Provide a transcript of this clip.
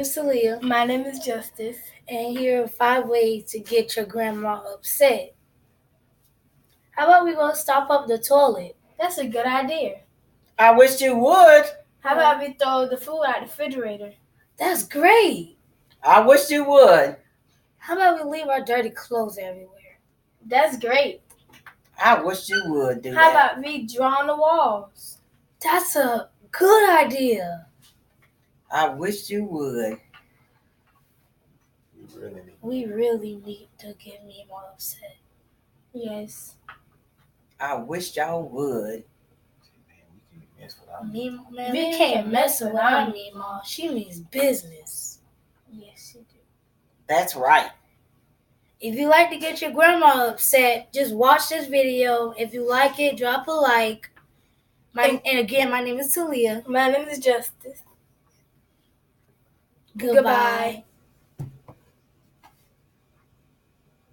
is Talia. My name is Justice. And here are 5 ways to get your grandma upset. How about we go stop up the toilet? That's a good idea. I wish you would. How about we throw the food out the refrigerator? That's great. I wish you would. How about we leave our dirty clothes everywhere? That's great. I wish you would do How that. about we draw on the walls? That's a good idea. I wish you would. We really need to get Mima upset. Yes. I wish y'all would. Mima, man, We we can't can't mess with our Mima. She means business. Yes, you do. That's right. If you like to get your grandma upset, just watch this video. If you like it, drop a like. And again, my name is Talia. My name is Justice. Goodbye.